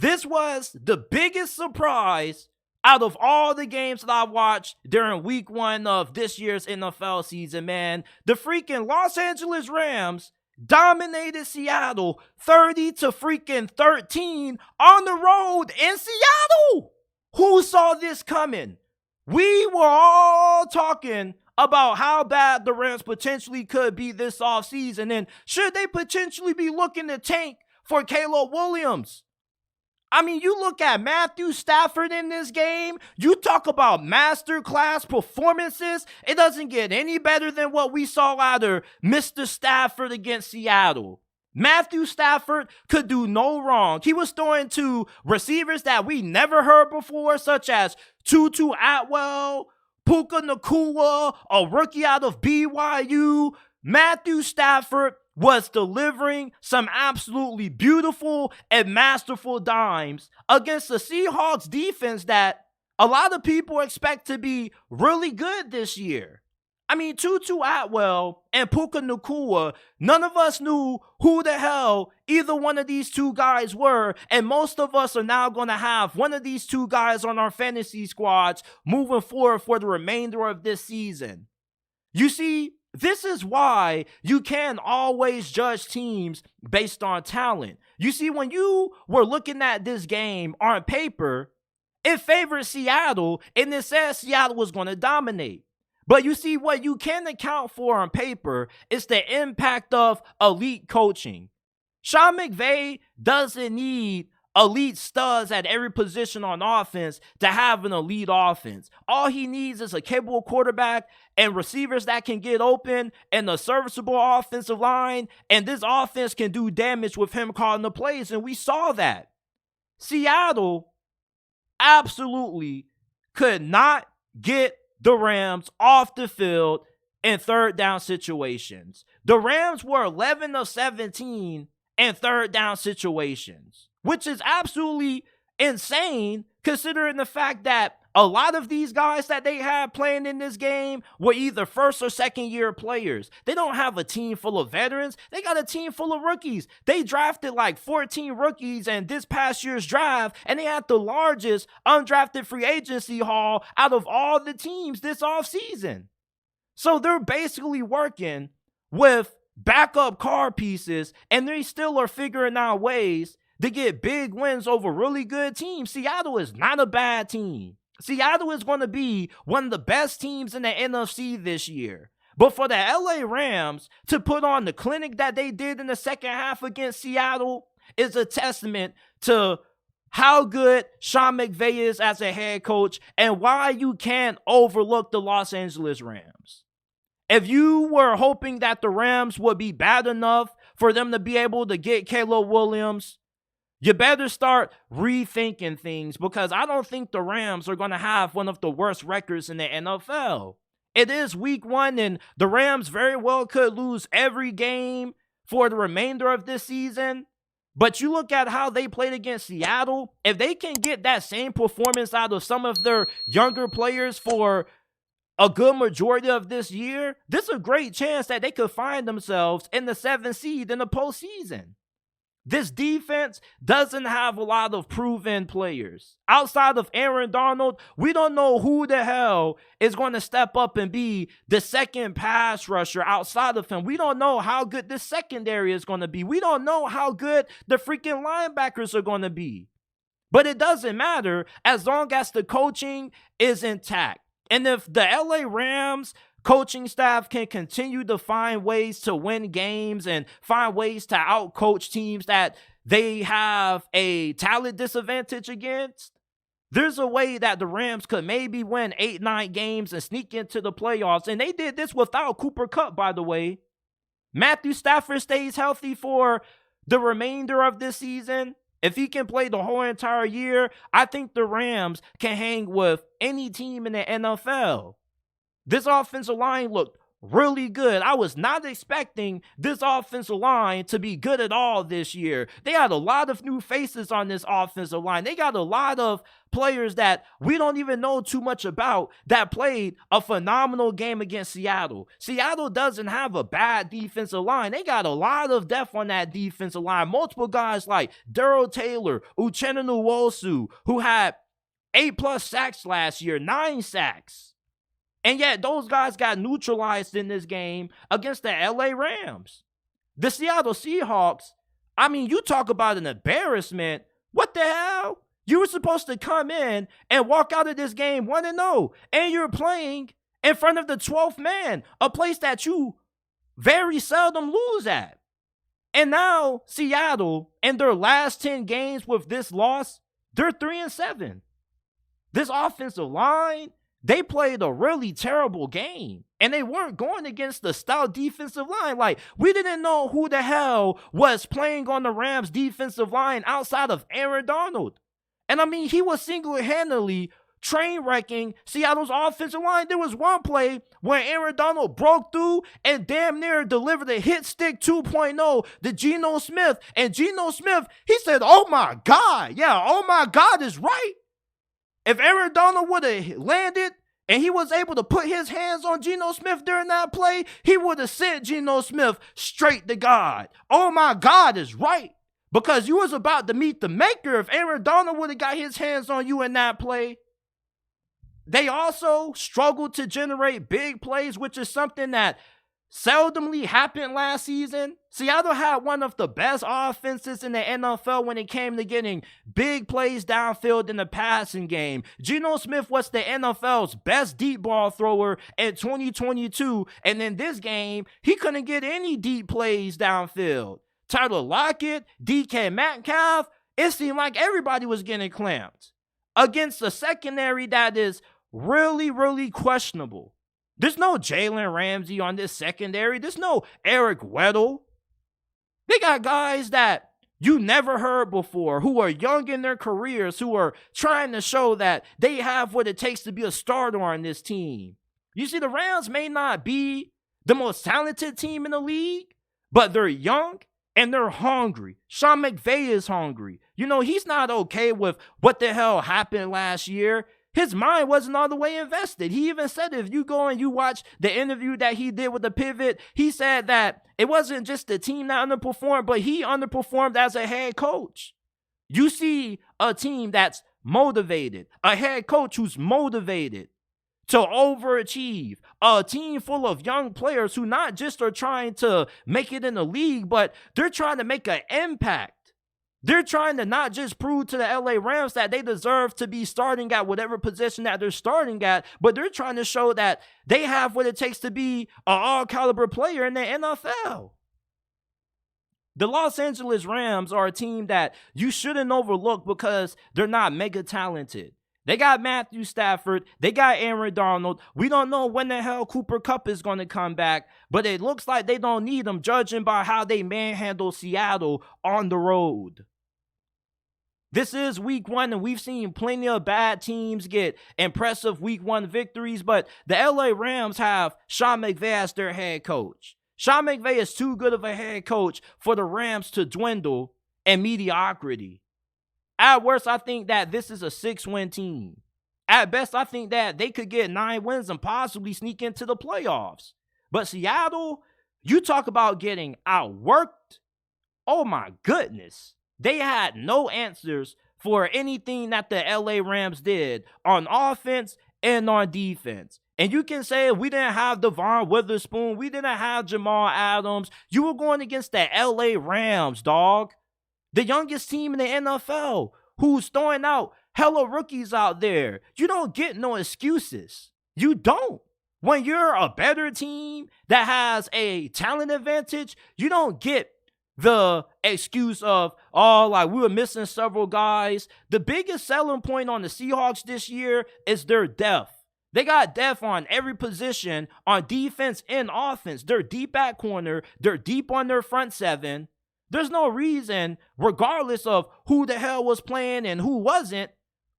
This was the biggest surprise out of all the games that I watched during week 1 of this year's NFL season, man. The freaking Los Angeles Rams dominated Seattle 30-13 on the road in Seattle. Who saw this coming? We were all talking about how bad the Rams potentially could be this offseason, and should they potentially be looking to tank for Caleb Williams. I mean, you look at Matthew Stafford in this game, you talk about masterclass performances, it doesn't get any better than what we saw out of Mr. Stafford against Seattle. Matthew Stafford could do no wrong. He was throwing to receivers that we never heard before, such as Tutu Atwell, Puka Nacua, a rookie out of BYU. Matthew Stafford was delivering some absolutely beautiful and masterful dimes against the Seahawks defense that a lot of people expect to be really good this year. I mean, Tutu Atwell and Puka Nacua, none of us knew who the hell either one of these two guys were, and most of us are now going to have one of these two guys on our fantasy squads moving forward for the remainder of this season. You see, this is why you can't always judge teams based on talent. You see, when you were looking at this game on paper, it favored Seattle, and it says Seattle was going to dominate. But you see, what you can account for on paper is the impact of elite coaching. Sean McVay doesn't need elite studs at every position on offense to have an elite offense. All he needs is a capable quarterback and receivers that can get open and a serviceable offensive line, and this offense can do damage with him calling the plays, and we saw that. Seattle absolutely could not get the Rams off the field in third down situations. The Rams were 11 of 17 in third down situations, which is absolutely insane considering the fact that a lot of these guys that they had playing in this game were either first or second year players. They don't have a team full of veterans. They got a team full of rookies. They drafted like 14 rookies in this past year's draft, and they had the largest undrafted free agency haul out of all the teams this offseason. So they're basically working with backup car pieces, and they still are figuring out ways to get big wins over really good teams. Seattle is not a bad team. Seattle is going to be one of the best teams in the NFC this year. But for the LA Rams to put on the clinic that they did in the second half against Seattle is a testament to how good Sean McVay is as a head coach and why you can't overlook the Los Angeles Rams. If you were hoping that the Rams would be bad enough for them to be able to get Caleb Williams, you better start rethinking things, because I don't think the Rams are going to have one of the worst records in the NFL. It is week 1, and the Rams very well could lose every game for the remainder of this season. But you look at how they played against Seattle, if they can get that same performance out of some of their younger players for a good majority of this year, there's a great chance that they could find themselves in the 7th seed in the postseason. This defense doesn't have a lot of proven players. Outside of Aaron Donald, we don't know who the hell is going to step up and be the second pass rusher outside of him. We don't know how good this secondary is going to be. We don't know how good the freaking linebackers are going to be. But it doesn't matter as long as the coaching is intact. And if the LA Rams coaching staff can continue to find ways to win games and find ways to outcoach teams that they have a talent disadvantage against, there's a way that the Rams could maybe win 8-9 games and sneak into the playoffs. And they did this without Cooper Kupp, by the way. Matthew Stafford stays healthy for the remainder of this season. If he can play the whole entire year, I think the Rams can hang with any team in the NFL. This offensive line looked really good. I was not expecting this offensive line to be good at all this year. They had a lot of new faces on this offensive line. They got a lot of players that we don't even know too much about that played a phenomenal game against Seattle. Seattle doesn't have a bad defensive line. They got a lot of depth on that defensive line. Multiple guys like Darrell Taylor, Uchenna Nwosu, who had 8+ sacks last year, 9 sacks. And yet those guys got neutralized in this game against the LA Rams. The Seattle Seahawks, I mean, you talk about an embarrassment. What the hell? You were supposed to come in and walk out of this game 1-0, and you're playing in front of the 12th man, a place that you very seldom lose at. And now Seattle, in their last 10 games with this loss, they're 3-7. This offensive line, they played a really terrible game. And they weren't going against the stout defensive line. Like, we didn't know who the hell was playing on the Rams defensive line outside of Aaron Donald. And I mean, he was single-handedly train wrecking Seattle's offensive line. There was one play where Aaron Donald broke through and damn near delivered a hit stick 2.0 to Geno Smith. And Geno Smith, he said, "Oh my God." Yeah, "Oh my God" is right. If Aaron Donald would have landed and he was able to put his hands on Geno Smith during that play, he would have sent Geno Smith straight to God. "Oh my God" is right. Because you was about to meet the maker if Aaron Donald would have got his hands on you in that play. They also struggled to generate big plays, which is something that seldomly happened last season. Seattle had one of the best offenses in the NFL when it came to getting big plays downfield in the passing game. Geno Smith was the NFL's best deep ball thrower in 2022, and in this game, he couldn't get any deep plays downfield. Tyler Lockett, DK Metcalf, it seemed like everybody was getting clamped against a secondary that is really, really questionable. There's no Jalen Ramsey on this secondary. There's no Eric Weddle. They got guys that you never heard before, who are young in their careers, who are trying to show that they have what it takes to be a starter on this team. You see, the Rams may not be the most talented team in the league, but they're young and they're hungry. Sean McVay is hungry. You know, he's not okay with what the hell happened last year. His mind wasn't all the way invested. He even said, if you go and you watch the interview that he did with the Pivot, he said that it wasn't just the team that underperformed, but he underperformed as a head coach. You see a team that's motivated, a head coach who's motivated to overachieve, a team full of young players who not just are trying to make it in the league, but they're trying to make an impact. They're trying to not just prove to the LA Rams that they deserve to be starting at whatever position that they're starting at, but they're trying to show that they have what it takes to be an all-caliber player in the NFL. The Los Angeles Rams are a team that you shouldn't overlook because they're not mega talented. They got Matthew Stafford. They got Aaron Donald. We don't know when the hell Cooper Kupp is going to come back, but it looks like they don't need him, judging by how they manhandle Seattle on the road. This is week 1, and we've seen plenty of bad teams get impressive week 1 victories, but the LA Rams have Sean McVay as their head coach. Sean McVay is too good of a head coach for the Rams to dwindle in mediocrity. At worst, I think that this is a 6-win team. At best, I think that they could get 9 wins and possibly sneak into the playoffs. But Seattle, you talk about getting outworked. Oh my goodness. They had no answers for anything that the LA Rams did on offense and on defense. And you can say we didn't have Devon Witherspoon, we didn't have Jamal Adams. You were going against the LA Rams, dog. The youngest team in the NFL who's throwing out hella rookies out there. You don't get no excuses. You don't. When you're a better team that has a talent advantage, you don't get the excuse of, oh, like we were missing several guys. The biggest selling point on the Seahawks this year is their depth. They got depth on every position on defense and offense. They're deep at corner. They're deep on their front seven. There's no reason, regardless of who the hell was playing and who wasn't,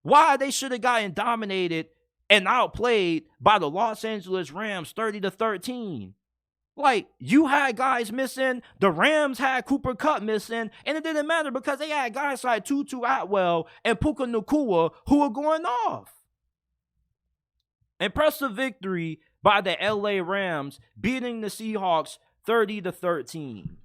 why they should have gotten dominated and outplayed by the Los Angeles Rams 30-13. Like, you had guys missing. The Rams had Cooper Kupp missing. And it didn't matter because they had guys like Tutu Atwell and Puka Nacua who were going off. Impressive victory by the LA Rams, beating the Seahawks 30-13.